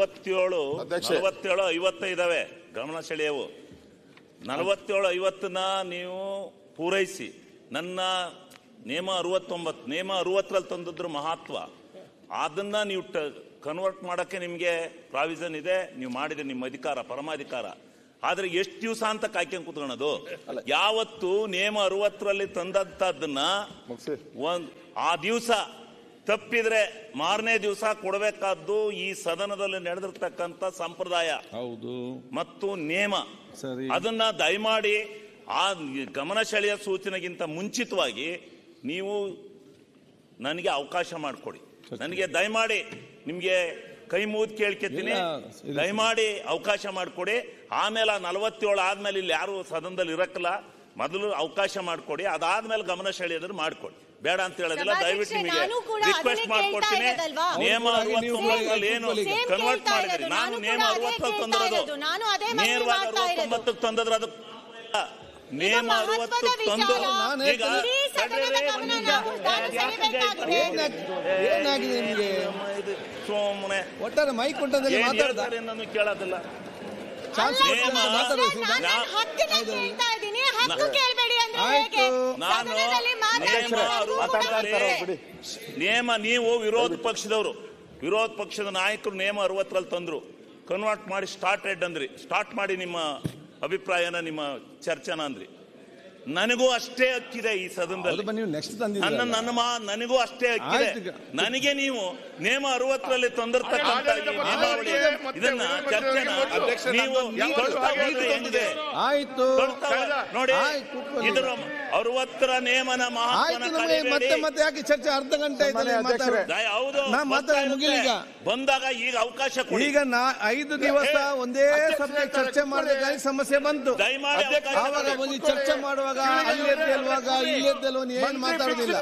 47 50 ಇದಾವೆ ಗಮನ ಸೆಳೆಯವು. 47 50ನ ನೀವು ಪೂರೈಸಿ ನನ್ನ ನೇಮ 69 ನೇಮ 60ರಲ್ಲಿ ತಂದಿದ್ರು ಮಹತ್ವ. ಅದನ್ನ ನೀವು ಕನ್ವರ್ಟ್ ಮಾಡಕ್ಕೆ ನಿಮಗೆ ಪ್ರಾವಿಷನ್ ಇದೆ, ನೀವು ಮಾಡಿದ್ರೆ ನಿಮ್ಮ ಅಧಿಕಾರ ಪರಮಾಧಿಕಾರ. ಆದ್ರೆ ಎಷ್ಟು ದಿವಸ ಅಂತ ಕಾಯ್ಕೊಂಡು ಕೂತ್ಕೊಳ್ಳೋದು? ಯಾವತ್ತು ನೇಮ 60ರಲ್ಲಿ ತಂದದ್ದನ್ನ ಆ ದಿವಸ ತಪ್ಪಿದ್ರೆ ಮಾರನೇ ದಿವಸ ಕೊಡಬೇಕಾದ್ದು ಈ ಸದನದಲ್ಲಿ ನಡೆದಿರ್ತಕ್ಕಂಥ ಸಂಪ್ರದಾಯ ಹೌದು ಮತ್ತು ನೇಮ. ಅದನ್ನ ದಯಮಾಡಿ ಆ ಗಮನ ಸೆಳೆಯ ಸೂಚನೆಗಿಂತ ಮುಂಚಿತವಾಗಿ ನೀವು ನನಗೆ ಅವಕಾಶ ಮಾಡಿಕೊಡಿ. ನನಗೆ ದಯಮಾಡಿ ನಿಮ್ಗೆ ಕೈ ಮುಗಿದು ಕೇಳ್ಕೊತೀನಿ, ದಯಮಾಡಿ ಅವಕಾಶ ಮಾಡಿಕೊಡಿ. ಆಮೇಲೆ 47 ಆದ್ಮೇಲೆ ಇಲ್ಲಿ ಯಾರು ಸದನದಲ್ಲಿ ಇರಕ್ಕಲ್ಲ, ಮೊದಲು ಅವಕಾಶ ಮಾಡಿಕೊಡಿ. ಅದಾದ್ಮೇಲೆ ಗಮನ ಸೆಳೆಯೋದ್ರ ಮಾಡ್ಕೊಡಿ. ಬೇಡ ಅಂತ ಹೇಳೋದಿಲ್ಲ, ದಯವಿಟ್ಟು ನಿಮಗೆ ರಿಕ್ವೆಸ್ಟ್ ಮಾಡ್ಕೊಡ್ತೀನಿ. ನೇಮ 69 ಏನು ಕನ್ವರ್ಟ್ ಮಾಡಿದ್ರಿ, ನಾನು ನೇಮ 60 ತಂದಿರೋದು ನೇರವಾಗಿ 69 ತಂದದ್ರ ಅದು ನೇಮ 60 ತಂದು ಈಗ ಸೋಮನೆ ಒಟ್ಟಾರೆ ಮೈಕ್ ಕೊಟ್ಟದಲ್ಲಿ ಮಾತಾಡ್ತಾರೆ, ನಾನು ಕೇಳೋದಿಲ್ಲ. ನೇಮ ನೀವು ವಿರೋಧ ಪಕ್ಷದ ನಾಯಕರು ನೇಮ 60ರಲ್ಲಿ ತಂದ್ರು, ಕನ್ವರ್ಟ್ ಮಾಡಿ ಸ್ಟಾರ್ಟೆಡ್ ಅಂದ್ರಿ. ಸ್ಟಾರ್ಟ್ ಮಾಡಿ ನಿಮ್ಮ ಅಭಿಪ್ರಾಯನ ನಿಮ್ಮ ಚರ್ಚೆನ ಅಂದ್ರಿ. ನನಗೂ ಅಷ್ಟೇ ಹಕ್ಕಿದೆ ಈ ಸದನದಲ್ಲಿ, ನನಗೂ ಅಷ್ಟೇ ಹಕ್ಕಿದೆ. ನನಗೆ ನೀವು ನೇಮ 60ರಲ್ಲಿ ತಂದಿರ್ತಕ್ಕಂಥ ನಿಯಮಾವಳಿ ಇದನ್ನ ಚರ್ಚೆನ ನೀವು ಹೆಂಗಿದೆ ನೋಡಿ. ಇದರ 60ರ ನೇಮನ ಮತ್ತೆ ಯಾಕೆ ಚರ್ಚೆ ಅರ್ಧ ಗಂಟೆ ಹೌದು ಬಂದಾಗ ಈಗ ಅವಕಾಶ ಕೊಡಿ. ಈಗ 5 ದಿವಸ ಒಂದೇ ಸಬ್ಜೆಕ್ಟ್ ಚರ್ಚೆ ಮಾಡಬೇಕಾಗಿ ಸಮಸ್ಯೆ ಬಂತು. ಆವಾಗ ಚರ್ಚೆ ಮಾಡುವಾಗ ಅಲ್ಲಿದ್ದಲ್ವಾಗ ಇಲ್ಲಿದ್ದಲ್ವ ಏನ್ ಮಾತಾಡೋದಿಲ್ಲ.